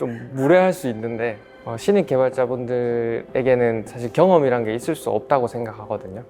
좀 무례할 수 있는데 신입 개발자분들에게는 사실 경험이란 게 있을 수 없다고 생각하거든요.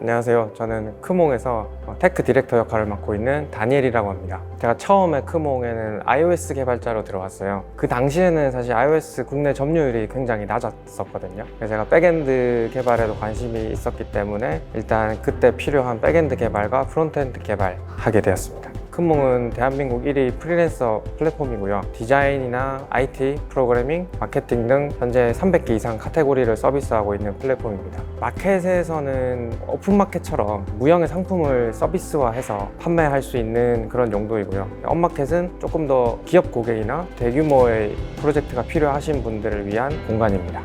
안녕하세요. 저는 크몽에서 테크 디렉터 역할을 맡고 있는 다니엘이라고 합니다. 제가 처음에 크몽에는 iOS 개발자로 들어왔어요. 그 당시에는 사실 iOS 국내 점유율이 굉장히 낮았었거든요. 그래서 제가 백엔드 개발에도 관심이 있었기 때문에 일단 그때 필요한 백엔드 개발과 프론트엔드 개발하게 되었습니다. 크몽은 대한민국 1위 프리랜서 플랫폼이고요. 디자인이나 IT, 프로그래밍, 마케팅 등 현재 300개 이상 카테고리를 서비스하고 있는 플랫폼입니다. 마켓에서는 오픈마켓처럼 무형의 상품을 서비스화해서 판매할 수 있는 그런 용도이고요. 업마켓은 조금 더 기업 고객이나 대규모의 프로젝트가 필요하신 분들을 위한 공간입니다.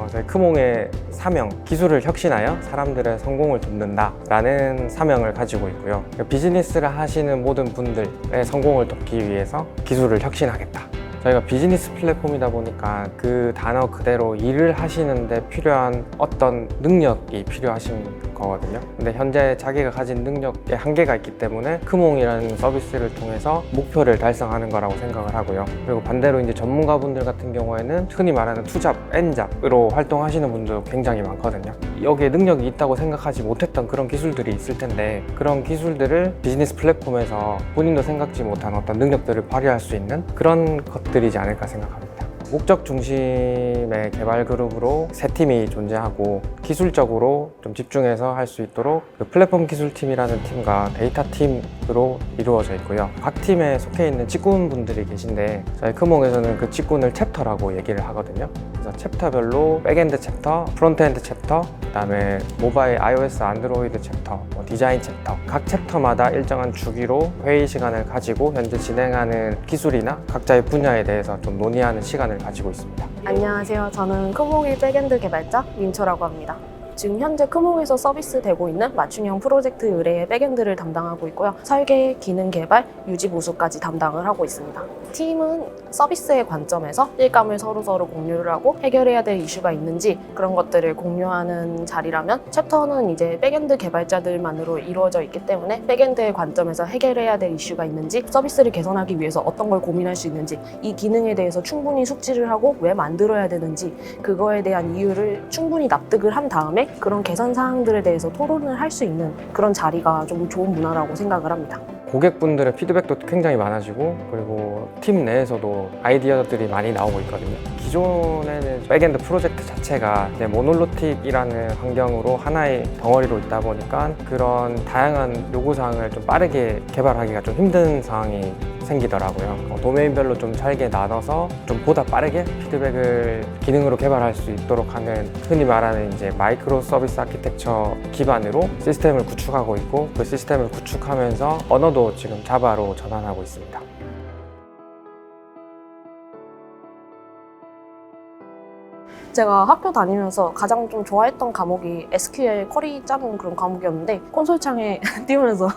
저희 크몽의 사명, 기술을 혁신하여 사람들의 성공을 돕는다 라는 사명을 가지고 있고요. 비즈니스를 하시는 모든 분들의 성공을 돕기 위해서 기술을 혁신하겠다. 저희가 비즈니스 플랫폼이다 보니까 그 단어 그대로 일을 하시는데 필요한 어떤 능력이 필요하신 거거든요. 근데 현재 자기가 가진 능력에 한계가 있기 때문에 크몽이라는 서비스를 통해서 목표를 달성하는 거라고 생각을 하고요. 그리고 반대로 이제 전문가분들 같은 경우에는 흔히 말하는 투잡, N잡으로 활동하시는 분도 굉장히 많거든요. 여기에 능력이 있다고 생각하지 못했던 그런 기술들이 있을 텐데 그런 기술들을 비즈니스 플랫폼에서 본인도 생각지 못한 어떤 능력들을 발휘할 수 있는 그런 것들이지 않을까 생각합니다. 목적 중심의 개발 그룹으로 세 팀이 존재하고 기술적으로 좀 집중해서 할 수 있도록 그 플랫폼 기술팀이라는 팀과 데이터 팀으로 이루어져 있고요. 각 팀에 속해 있는 직군분들이 계신데 저희 크몽에서는 그 직군을 챕터라고 얘기를 하거든요. 그래서 챕터별로 백엔드 챕터, 프론트엔드 챕터, 그다음에 모바일, iOS, 안드로이드 챕터, 디자인 챕터 각 챕터마다 일정한 주기로 회의 시간을 가지고 현재 진행하는 기술이나 각자의 분야에 대해서 좀 논의하는 시간을 가지고 있습니다. 안녕하세요. 저는 크몽의 백엔드 개발자 민초라고 합니다. 지금 현재 크몽에서 서비스되고 있는 맞춤형 프로젝트 의뢰의 백엔드를 담당하고 있고요. 설계, 기능 개발, 유지 보수까지 담당을 하고 있습니다. 팀은 서비스의 관점에서 일감을 서로 공유를 하고 해결해야 될 이슈가 있는지 그런 것들을 공유하는 자리라면 챕터는 이제 백엔드 개발자들만으로 이루어져 있기 때문에 백엔드의 관점에서 해결해야 될 이슈가 있는지 서비스를 개선하기 위해서 어떤 걸 고민할 수 있는지 이 기능에 대해서 충분히 숙지를 하고 왜 만들어야 되는지 그거에 대한 이유를 충분히 납득을 한 다음에 그런 개선 사항들에 대해서 토론을 할 수 있는 그런 자리가 좀 좋은 문화라고 생각을 합니다. 고객분들의 피드백도 굉장히 많아지고 그리고 팀 내에서도 아이디어들이 많이 나오고 있거든요. 기존에는 백엔드 프로젝트 자체가 모놀로틱이라는 환경으로 하나의 덩어리로 있다 보니까 그런 다양한 요구사항을 좀 빠르게 개발하기가 좀 힘든 상황이 생기더라고요. 도메인별로 좀 잘게 나눠서 좀 보다 빠르게 피드백을 기능으로 개발할 수 있도록 하는 흔히 말하는 이제 마이크로 서비스 아키텍처 기반으로 시스템을 구축하고 있고 그 시스템을 구축하면서 언어도 지금 자바로 전환하고 있습니다. 제가 학교 다니면서 가장 좀 좋아했던 과목이 SQL 쿼리 짜는 그런 과목이었는데 콘솔 창에 띄우면서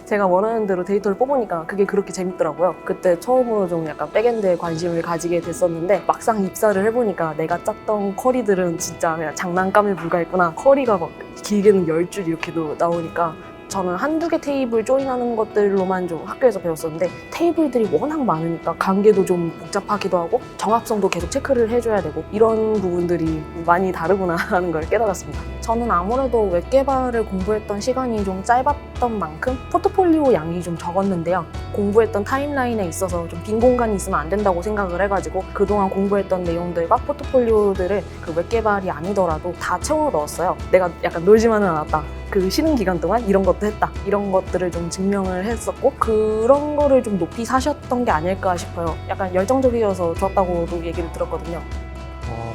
제가 원하는 대로 데이터를 뽑으니까 그게 그렇게 재밌더라고요. 그때 처음으로 좀 약간 백엔드에 관심을 가지게 됐었는데 막상 입사를 해보니까 내가 짰던 쿼리들은 진짜 그냥 장난감에 불과했구나. 쿼리가 막 길게는 10줄 이렇게도 나오니까 저는 한두 개 테이블 조인하는 것들로만 좀 학교에서 배웠었는데 테이블들이 워낙 많으니까 관계도 좀 복잡하기도 하고 정합성도 계속 체크를 해줘야 되고 이런 부분들이 많이 다르구나 하는 걸 깨달았습니다. 저는 아무래도 웹 개발을 공부했던 시간이 좀 짧았던 만큼 포트폴리오 양이 좀 적었는데요. 공부했던 타임라인에 있어서 좀 빈 공간이 있으면 안 된다고 생각을 해가지고 그동안 공부했던 내용들과 포트폴리오들을 그 웹 개발이 아니더라도 다 채워 넣었어요. 내가 약간 놀지만은 않았다. 그 쉬는 기간 동안 이런 것도 했다. 이런 것들을 좀 증명을 했었고 그런 거를 좀 높이 사셨던 게 아닐까 싶어요. 약간 열정적이어서 좋았다고도 얘기를 들었거든요.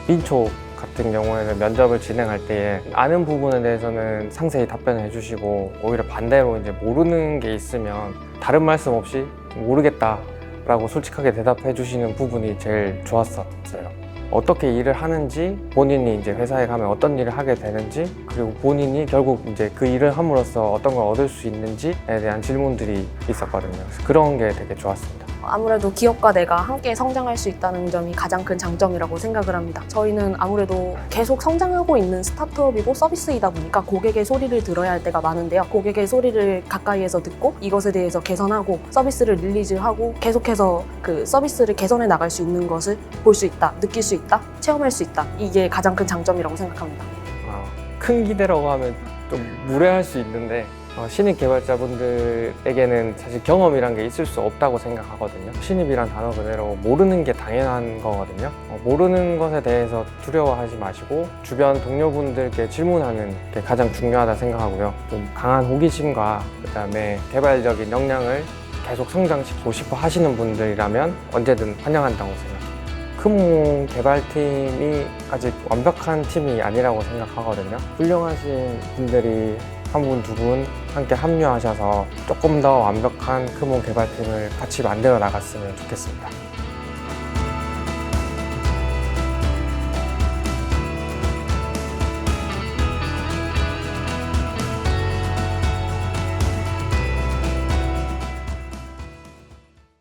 민초 같은 경우에는 면접을 진행할 때 아는 부분에 대해서는 상세히 답변을 해주시고 오히려 반대로 이제 모르는 게 있으면 다른 말씀 없이 모르겠다라고 솔직하게 대답해 주시는 부분이 제일 좋았었어요. 어떻게 일을 하는지, 본인이 이제 회사에 가면 어떤 일을 하게 되는지, 그리고 본인이 결국 이제 그 일을 함으로써 어떤 걸 얻을 수 있는지에 대한 질문들이 있었거든요. 그래서 그런 게 되게 좋았습니다. 아무래도 기업과 내가 함께 성장할 수 있다는 점이 가장 큰 장점이라고 생각을 합니다. 저희는 아무래도 계속 성장하고 있는 스타트업이고 서비스이다 보니까 고객의 소리를 들어야 할 때가 많은데요. 고객의 소리를 가까이에서 듣고 이것에 대해서 개선하고 서비스를 릴리즈하고 계속해서 그 서비스를 개선해 나갈 수 있는 것을 볼 수 있다, 느낄 수 있다, 체험할 수 있다. 이게 가장 큰 장점이라고 생각합니다. 큰 기대라고 하면 좀 무례할 수 있는데 신입 개발자분들에게는 사실 경험이란 게 있을 수 없다고 생각하거든요. 신입이란 단어 그대로 모르는 게 당연한 거거든요. 모르는 것에 대해서 두려워하지 마시고 주변 동료분들께 질문하는 게 가장 중요하다 생각하고요. 좀 강한 호기심과 그다음에 개발적인 역량을 계속 성장시키고 싶어 하시는 분들이라면 언제든 환영한다고 생각합니다. 크몽 개발팀이 아직 완벽한 팀이 아니라고 생각하거든요. 훌륭하신 분들이 한 분, 두 분 함께 합류하셔서 조금 더 완벽한 크몽 개발팀을 같이 만들어 나갔으면 좋겠습니다.